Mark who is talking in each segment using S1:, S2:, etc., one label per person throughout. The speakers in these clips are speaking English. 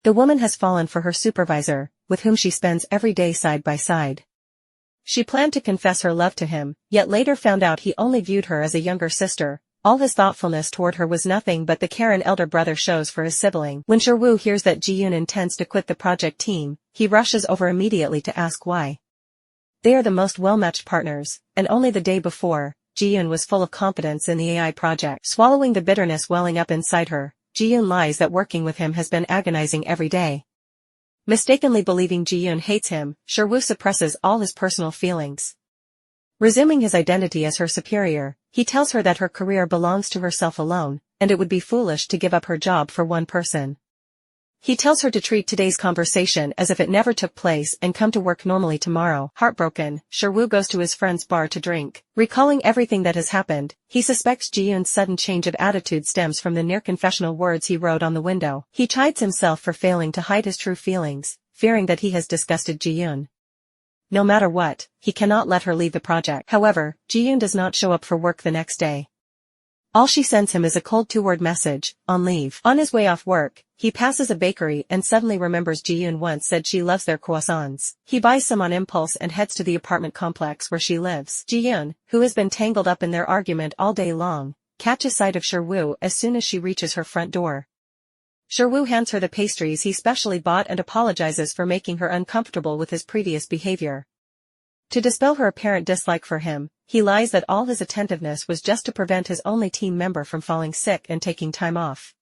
S1: The woman has fallen for her supervisor, with whom she spends every day side by side. She planned to confess her love to him, yet later found out he only viewed her as a younger sister. All his thoughtfulness toward her was nothing but the care an elder brother shows for his sibling. When Sherwoo hears that Ji-yoon intends to quit the project team, he rushes over immediately to ask why. They are the most well-matched partners, and only the day before, Ji-yoon was full of confidence in the AI project. Swallowing the bitterness welling up inside her, Ji-yoon lies that working with him has been agonizing every day. Mistakenly believing Ji-yoon hates him, Sherwoo suppresses all his personal feelings. Resuming his identity as her superior, he tells her that her career belongs to herself alone, and it would be foolish to give up her job for one person. He tells her to treat today's conversation as if it never took place and come to work normally tomorrow. Heartbroken, Sherwoo goes to his friend's bar to drink. Recalling everything that has happened, he suspects Ji-yoon's sudden change of attitude stems from the near-confessional words he wrote on the window. He chides himself for failing to hide his true feelings, fearing that he has disgusted Ji-yoon. No matter what, he cannot let her leave the project. However, Ji-yoon does not show up for work the next day. All she sends him is a cold two-word message, on leave. On his way off work, he passes a bakery and suddenly remembers Ji-yoon once said she loves their croissants. He buys some on impulse and heads to the apartment complex where she lives. Ji-yoon, who has been tangled up in their argument all day long, catches sight of Sherwoo as soon as she reaches her front door. Sherwoo hands her the pastries he specially bought and apologizes for making her uncomfortable with his previous behavior. To dispel her apparent dislike for him, he lies that all his attentiveness was just to prevent his only team member from falling sick and taking time off.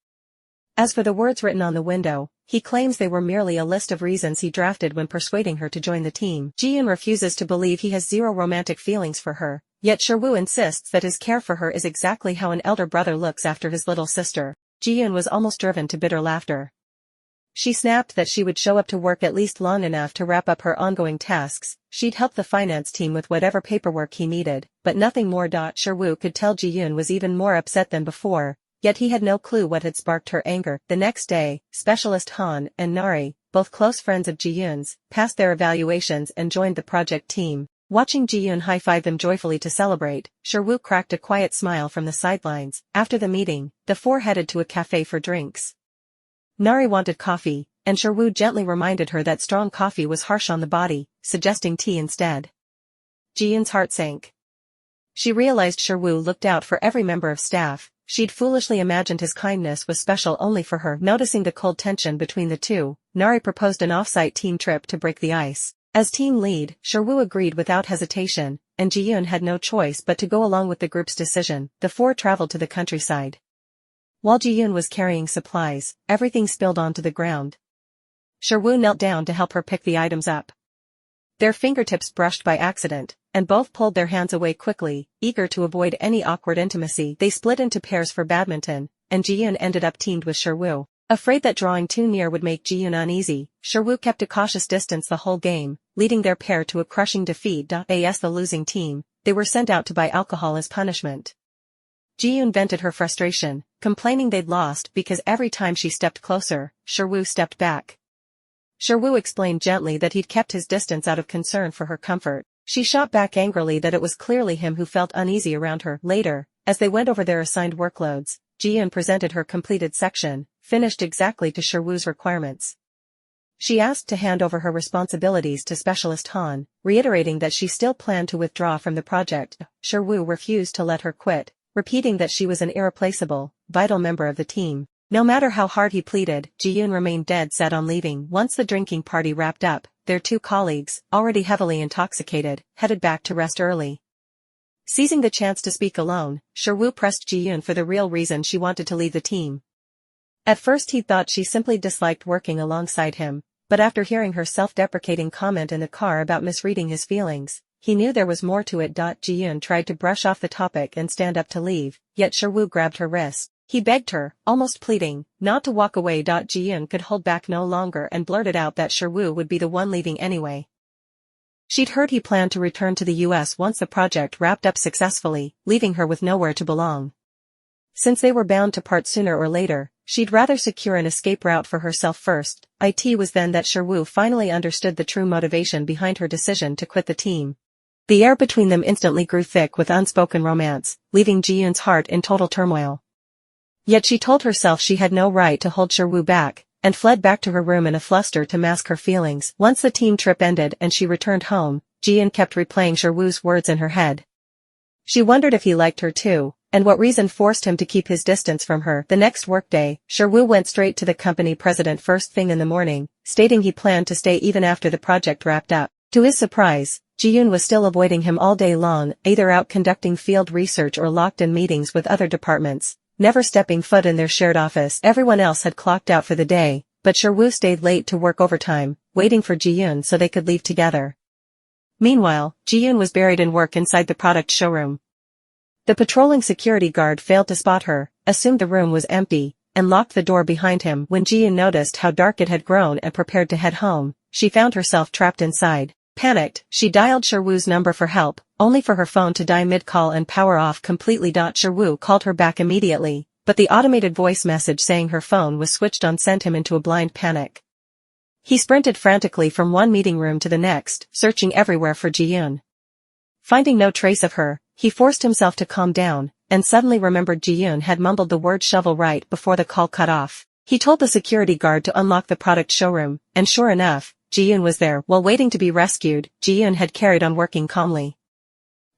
S1: As for the words written on the window, he claims they were merely a list of reasons he drafted when persuading her to join the team. Ji-yoon refuses to believe he has zero romantic feelings for her, yet Sherwoo insists that his care for her is exactly how an elder brother looks after his little sister. Ji-yoon was almost driven to bitter laughter. She snapped that she would show up to work at least long enough to wrap up her ongoing tasks. She'd help the finance team with whatever paperwork he needed, but nothing more. Sherwoo could tell Ji-yoon was even more upset than before, yet he had no clue what had sparked her anger. The next day, Specialist Han and Nari, both close friends of Ji-yoon's, passed their evaluations and joined the project team. Watching Ji-yoon high-five them joyfully to celebrate, Sherwoo cracked a quiet smile from the sidelines. After the meeting, the four headed to a cafe for drinks. Nari wanted coffee, and Sherwoo gently reminded her that strong coffee was harsh on the body, suggesting tea instead. Ji-yoon's heart sank. She realized Sherwoo looked out for every member of staff. She'd foolishly imagined his kindness was special only for her. Noticing the cold tension between the two, Nari proposed an off-site team trip to break the ice. As team lead, Sherwoo agreed without hesitation, and Ji-yoon had no choice but to go along with the group's decision. The four traveled to the countryside. While Ji-yoon was carrying supplies, everything spilled onto the ground. Sherwoo knelt down to help her pick the items up. Their fingertips brushed by accident, and both pulled their hands away quickly, eager to avoid any awkward intimacy. They split into pairs for badminton, and Ji-yoon ended up teamed with Sherwoo. Afraid that drawing too near would make Ji-yoon uneasy, Sherwoo kept a cautious distance the whole game, leading their pair to a crushing defeat. As the losing team, they were sent out to buy alcohol as punishment. Ji-yoon vented her frustration, complaining they'd lost because every time she stepped closer, Sherwoo stepped back. Sherwoo explained gently that he'd kept his distance out of concern for her comfort. She shot back angrily that it was clearly him who felt uneasy around her. Later, as they went over their assigned workloads, Ji-yoon presented her completed section, finished exactly to Sherwoo's requirements. She asked to hand over her responsibilities to Specialist Han, reiterating that she still planned to withdraw from the project. Sherwoo refused to let her quit, repeating that she was an irreplaceable, vital member of the team. No matter how hard he pleaded, Ji-yoon remained dead set on leaving. Once the drinking party wrapped up, their two colleagues, already heavily intoxicated, headed back to rest early. Seizing the chance to speak alone, Sherwoo pressed Ji-yoon for the real reason she wanted to leave the team. At first he thought she simply disliked working alongside him, but after hearing her self-deprecating comment in the car about misreading his feelings, he knew there was more to it. Ji-yoon tried to brush off the topic and stand up to leave, yet Sherwoo grabbed her wrist. He begged her, almost pleading, not to walk away. Ji-yoon could hold back no longer and blurted out that Sherwoo would be the one leaving anyway. She'd heard he planned to return to the US once the project wrapped up successfully, leaving her with nowhere to belong. Since they were bound to part sooner or later, she'd rather secure an escape route for herself first. It was then that Sherwoo finally understood the true motivation behind her decision to quit the team. The air between them instantly grew thick with unspoken romance, leaving Ji-yoon's heart in total turmoil. Yet she told herself she had no right to hold Sherwoo back, and fled back to her room in a fluster to mask her feelings. Once the team trip ended and she returned home, Ji-eun kept replaying Sherwoo's words in her head. She wondered if he liked her too, and what reason forced him to keep his distance from her. The next workday, Sherwoo went straight to the company president first thing in the morning, stating he planned to stay even after the project wrapped up. To his surprise, Ji-eun was still avoiding him all day long, either out conducting field research or locked in meetings with other departments, never stepping foot in their shared office. Everyone else had clocked out for the day, but Sherwoo stayed late to work overtime, waiting for Ji-eun so they could leave together. Meanwhile, Ji-eun was buried in work inside the product showroom. The patrolling security guard failed to spot her, assumed the room was empty, and locked the door behind him. When Ji-eun noticed how dark it had grown and prepared to head home, she found herself trapped inside. Panicked, she dialed Sherwoo's number for help, only for her phone to die mid-call and power off completely. Sherwoo called her back immediately, but the automated voice message saying her phone was switched on sent him into a blind panic. He sprinted frantically from one meeting room to the next, searching everywhere for Ji-eun. Finding no trace of her, he forced himself to calm down, and suddenly remembered Ji-eun had mumbled the word shovel right before the call cut off. He told the security guard to unlock the product showroom, and sure enough, Ji-eun was there. While waiting to be rescued, Ji-eun had carried on working calmly.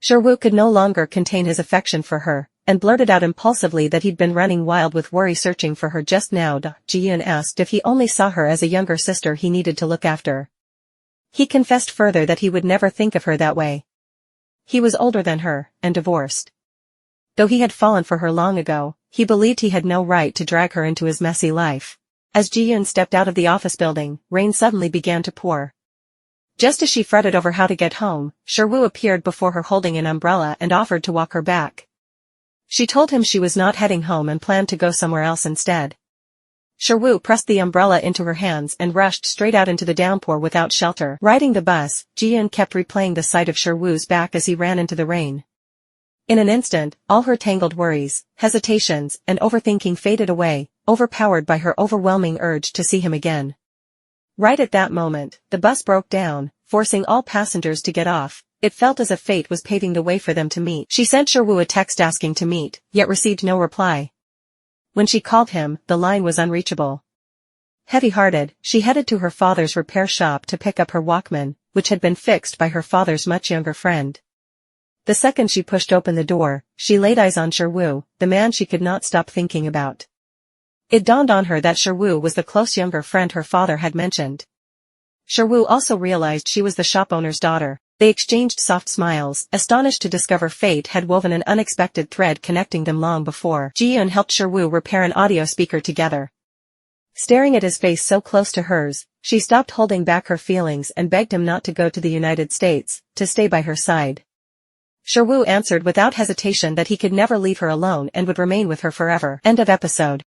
S1: Sherwoo could no longer contain his affection for her, and blurted out impulsively that he'd been running wild with worry searching for her just now. Ji-eun asked if he only saw her as a younger sister he needed to look after. He confessed further that he would never think of her that way. He was older than her, and divorced. Though he had fallen for her long ago, he believed he had no right to drag her into his messy life. As Ji-eun stepped out of the office building, rain suddenly began to pour. Just as she fretted over how to get home, Sherwoo appeared before her holding an umbrella and offered to walk her back. She told him she was not heading home and planned to go somewhere else instead. Sherwoo pressed the umbrella into her hands and rushed straight out into the downpour without shelter. Riding the bus, Ji-eun kept replaying the sight of Sherwoo's back as he ran into the rain. In an instant, all her tangled worries, hesitations, and overthinking faded away, overpowered by her overwhelming urge to see him again. Right at that moment, the bus broke down, forcing all passengers to get off. It felt as if fate was paving the way for them to meet. She sent Sherwoo a text asking to meet, yet received no reply. When she called him, the line was unreachable. Heavy-hearted, she headed to her father's repair shop to pick up her Walkman, which had been fixed by her father's much younger friend. The second she pushed open the door, she laid eyes on Sherwoo, the man she could not stop thinking about. It dawned on her that Sherwoo was the close younger friend her father had mentioned. Sherwoo also realized she was the shop owner's daughter. They exchanged soft smiles, astonished to discover fate had woven an unexpected thread connecting them long before. Ji-eun helped Sherwoo repair an audio speaker together. Staring at his face so close to hers, she stopped holding back her feelings and begged him not to go to the United States, to stay by her side. Sherwoo answered without hesitation that he could never leave her alone and would remain with her forever. End of episode.